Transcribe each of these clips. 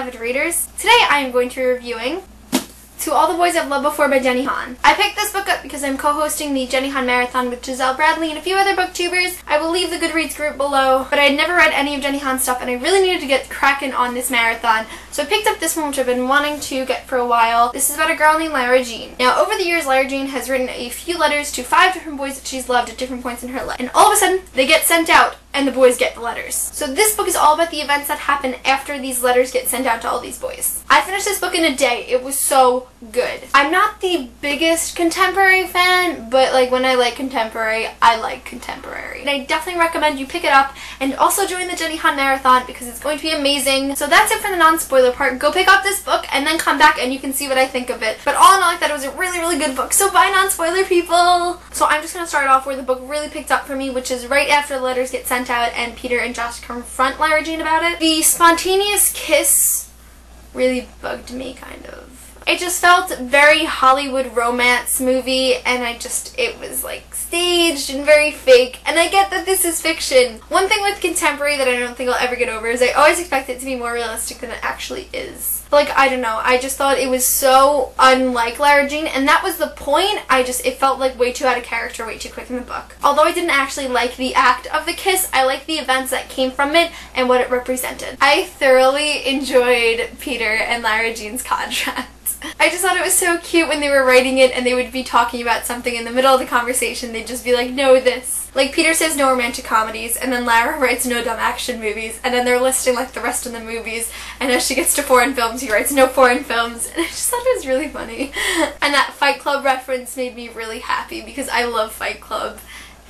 avid readers. Today I am going to be reviewing To All the Boys I've Loved Before by Jenny Han. I picked this book up because I'm co-hosting the Jenny Han Marathon with Giselle Bradley and a few other booktubers. I will leave the Goodreads group below, but I had never read any of Jenny Han's stuff and I really needed to get cracking on this marathon. So I picked up this one, which I've been wanting to get for a while. This is about a girl named Lara Jean. Now, over the years, Lara Jean has written a few letters to 5 different boys that she's loved at different points in her life. And all of a sudden, they get sent out and the boys get the letters. So this book is all about the events that happen after these letters get sent out to all these boys. I finished this book in a day. It was so good. I'm not the biggest contemporary fan, but like when I like contemporary, I like contemporary. And I definitely recommend you pick it up and also join the Jenny Han Marathon because it's going to be amazing. So that's it for the non-spoiler part. Go pick up this book and then come back and you can see what I think of it. But all in all, I thought it was a really, really good book. So bye, non-spoiler people! So I'm just going to start off where the book really picked up for me, which is right after the letters get sent out and Peter and Josh confront Lara Jean about it. The spontaneous kiss really bugged me, kind of. It just felt very Hollywood romance movie, and it was like staged and very fake, and I get that this is fiction. One thing with contemporary that I don't think I'll ever get over is I always expect it to be more realistic than it actually is. Like, I don't know, I just thought it was so unlike Lara Jean, and that was the point. It felt like way too out of character, way too quick in the book. Although I didn't actually like the act of the kiss, I liked the events that came from it and what it represented. I thoroughly enjoyed Peter and Lara Jean's contract. I just thought it was so cute when they were writing it and they would be talking about something in the middle of the conversation. They'd just be like, no, this. Like, Peter says no romantic comedies, and then Lara writes no dumb action movies, and then they're listing like the rest of the movies, and as she gets to foreign films, he writes no foreign films, and I just thought it was really funny. And that Fight Club reference made me really happy because I love Fight Club,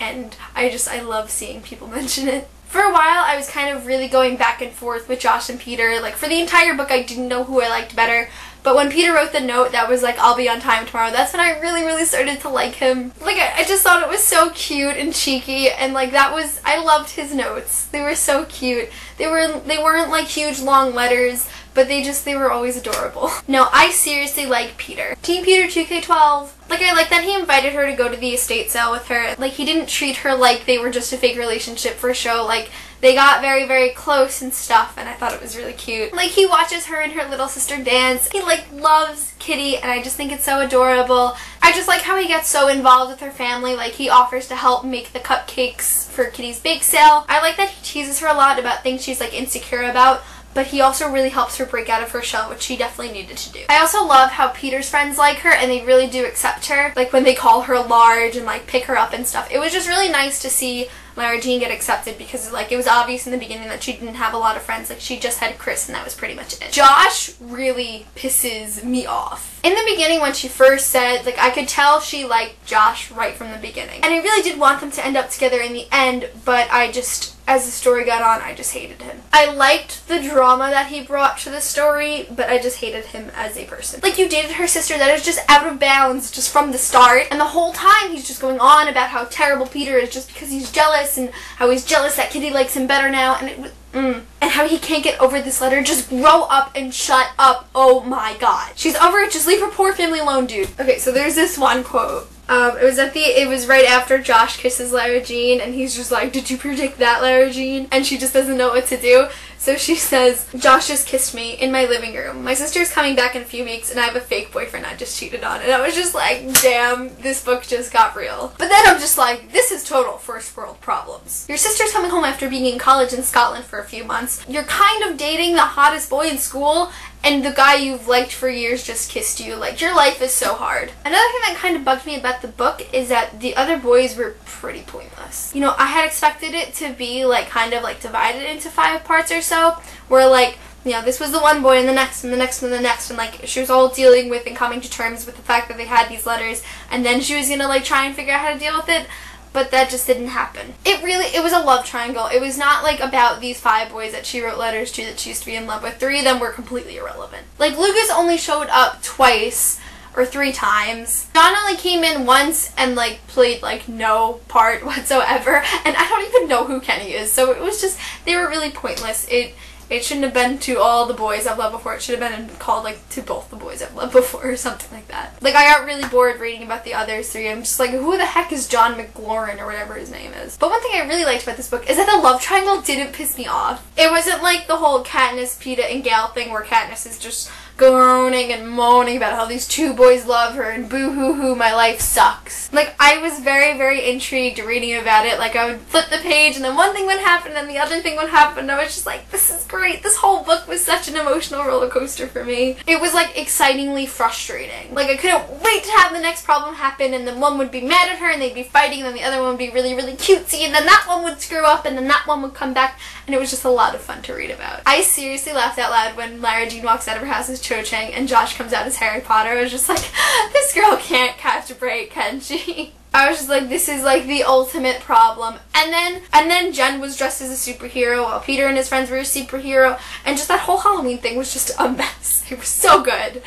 and I love seeing people mention it. For a while, I was kind of really going back and forth with Josh and Peter. Like, for the entire book, I didn't know who I liked better. But when Peter wrote the note that was like, I'll be on time tomorrow, that's when I really, really started to like him. Like, I just thought it was so cute and cheeky, and like I loved his notes. They were so cute. They weren't like huge, long letters, but they were always adorable. No, I seriously like Peter. Team Peter 2K12. Like, I like that he invited her to go to the estate sale with her. Like, he didn't treat her like they were just a fake relationship for show. Like, they got very, very close and stuff, and I thought it was really cute. Like, he watches her and her little sister dance. He, like, loves Kitty, and I just think it's so adorable. I just like how he gets so involved with her family. Like, he offers to help make the cupcakes for Kitty's bake sale. I like that he teases her a lot about things she's, like, insecure about, but he also really helps her break out of her shell, which she definitely needed to do. I also love how Peter's friends like her, and they really do accept her. Like, when they call her large and, like, pick her up and stuff. It was just really nice to see Lara Jean get accepted because, like, it was obvious in the beginning that she didn't have a lot of friends. Like, she just had Chris, and that was pretty much it. Josh really pisses me off. In the beginning, when she first said, like, I could tell she liked Josh right from the beginning. And I really did want them to end up together in the end, but as the story got on, I just hated him. I liked the drama that he brought to the story, but I just hated him as a person. Like, you dated her sister, that is just out of bounds just from the start, and the whole time he's just going on about how terrible Peter is just because he's jealous, and how he's jealous that Kitty likes him better now, and it was and how he can't get over this letter. Just grow up and shut up. Oh my god. She's over it. Just leave her poor family alone, dude. Okay, so there's this one quote. It was right after Josh kisses Lara Jean, and he's just like, did you predict that, Lara Jean? And she just doesn't know what to do. So she says, Josh just kissed me in my living room. My sister's coming back in a few weeks, and I have a fake boyfriend I just cheated on. And I was just like, damn, this book just got real. But then I'm just like, this is total first world problems. Your sister's coming home after being in college in Scotland for a few months. You're kind of dating the hottest boy in school, and the guy you've liked for years just kissed you. Like, your life is so hard. Another thing that kind of bugged me about the book is that the other boys were pretty pointless. You know, I had expected it to be, like, kind of, like, divided into 5 parts or so, where, like, you know, this was the one boy and the next and the next and the next, and, like, she was all dealing with and coming to terms with the fact that they had these letters, and then she was gonna, like, try and figure out how to deal with it. But that just didn't happen. It was a love triangle. It was not like about these 5 boys that she wrote letters to that she used to be in love with. 3 of them were completely irrelevant. Like, Lucas only showed up twice or 3 times. John only came in once and like played like no part whatsoever, and I don't even know who Kenny is, so it was just, they were really pointless. It It shouldn't have been to all the boys I've loved before. It should have been called like to both the boys I've loved before or something like that. Like I got really bored reading about the other three. I'm just like, who the heck is John McLaurin or whatever his name is? But one thing I really liked about this book is that the love triangle didn't piss me off. It wasn't like the whole Katniss, Peeta, and Gale thing where Katniss is just groaning and moaning about how these two boys love her and boo-hoo-hoo, my life sucks. Like, I was very, very intrigued reading about it. Like, I would flip the page and then one thing would happen and the other thing would happen and I was just like, this is great. This whole book was such an emotional roller coaster for me. It was, like, excitingly frustrating. Like, I couldn't wait to have the next problem happen and then one would be mad at her and they'd be fighting and then the other one would be really, really cutesy and then that one would screw up and then that one would come back and it was just a lot of fun to read about. I seriously laughed out loud when Lara Jean walks out of her house as Cho Chang and Josh comes out as Harry Potter. I was just like, this girl can't catch a break, can she? I was just like, this is like the ultimate problem. And then Jen was dressed as a superhero while Peter and his friends were a superhero, and just that whole Halloween thing was just a mess. It was so good.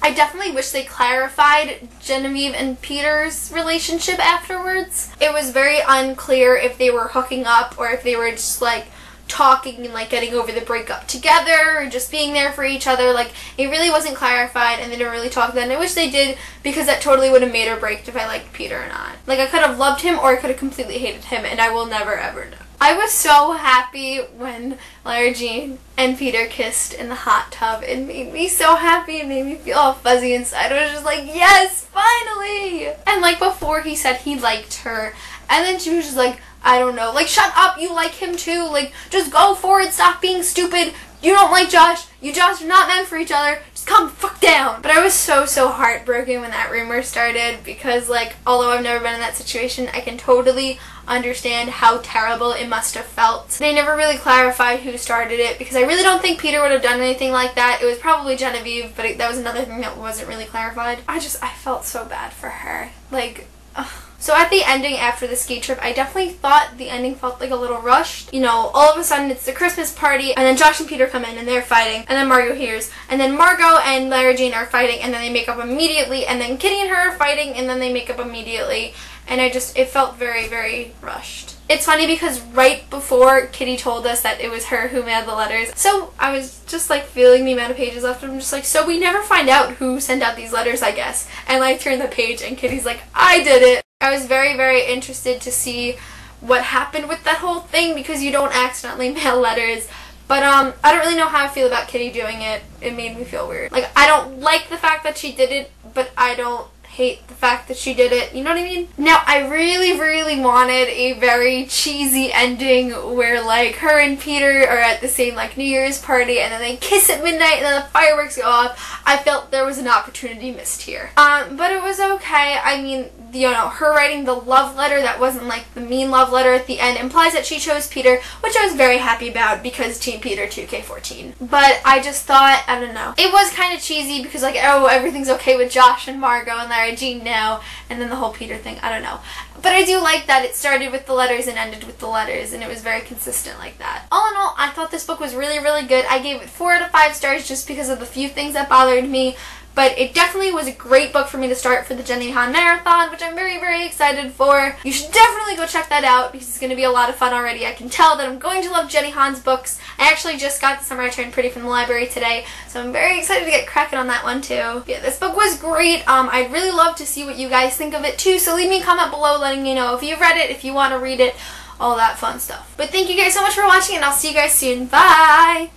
I definitely wish they clarified Genevieve and Peter's relationship afterwards. It was very unclear if they were hooking up or if they were just like talking and like getting over the breakup together or just being there for each other. Like, it really wasn't clarified and they didn't really talk then. I wish they did because that totally would have made or break if I liked Peter or not. Like, I could have loved him or I could have completely hated him and I will never ever know. I was so happy when Lara Jean and Peter kissed in the hot tub. It made me so happy. It made me feel all fuzzy inside. I was just like, yes, finally! And like before he said he liked her and then she was just like, I don't know, like, shut up, you like him too, like, just go for it, stop being stupid, you don't like Josh, you Josh are not meant for each other, just calm the fuck down. But I was so heartbroken when that rumor started because, like, although I've never been in that situation, I can totally understand how terrible it must have felt. They never really clarified who started it because I really don't think Peter would have done anything like that. It was probably Genevieve, but that was another thing that wasn't really clarified. I felt so bad for her. Like, ugh. So at the ending after the ski trip, I definitely thought the ending felt like a little rushed. You know, all of a sudden it's the Christmas party, and then Josh and Peter come in and they're fighting, and then Margot hears, and then Margot and Lara Jean are fighting, and then they make up immediately, and then Kitty and her are fighting, and then they make up immediately, and it felt very, very rushed. It's funny because right before Kitty told us that it was her who mailed the letters, so I was just like feeling the amount of pages left, and I'm just like, so we never find out who sent out these letters, I guess. And I turn the page and Kitty's like, I did it. I was very, very interested to see what happened with that whole thing because you don't accidentally mail letters. But I don't really know how I feel about Kitty doing it. It made me feel weird. Like, I don't like the fact that she did it, but I don't hate the fact that she did it. You know what I mean? Now, I really, really wanted a very cheesy ending where, like, her and Peter are at the same, like, New Year's party and then they kiss at midnight and then the fireworks go off. I felt there was an opportunity missed here. But it was okay. I mean, you know, her writing the love letter that wasn't, like, the mean love letter at the end implies that she chose Peter, which I was very happy about because Team Peter 2K14. But I just thought, I don't know. It was kind of cheesy because, like, oh, everything's okay with Josh and Margot and Lara Jean now, and then the whole Peter thing, I don't know. But I do like that it started with the letters and ended with the letters, and it was very consistent like that. All in all, I thought this book was really, really good. I gave it 4 out of 5 stars just because of the few things that bothered me. But it definitely was a great book for me to start for the Jenny Han Marathon, which I'm very, very excited for. You should definitely go check that out because it's going to be a lot of fun already. I can tell that I'm going to love Jenny Han's books. I actually just got The Summer I Turned Pretty from the library today, so I'm very excited to get cracking on that one too. Yeah, this book was great. I'd really love to see what you guys think of it too, so leave me a comment below letting me know if you've read it, if you want to read it, all that fun stuff. But thank you guys so much for watching, and I'll see you guys soon. Bye!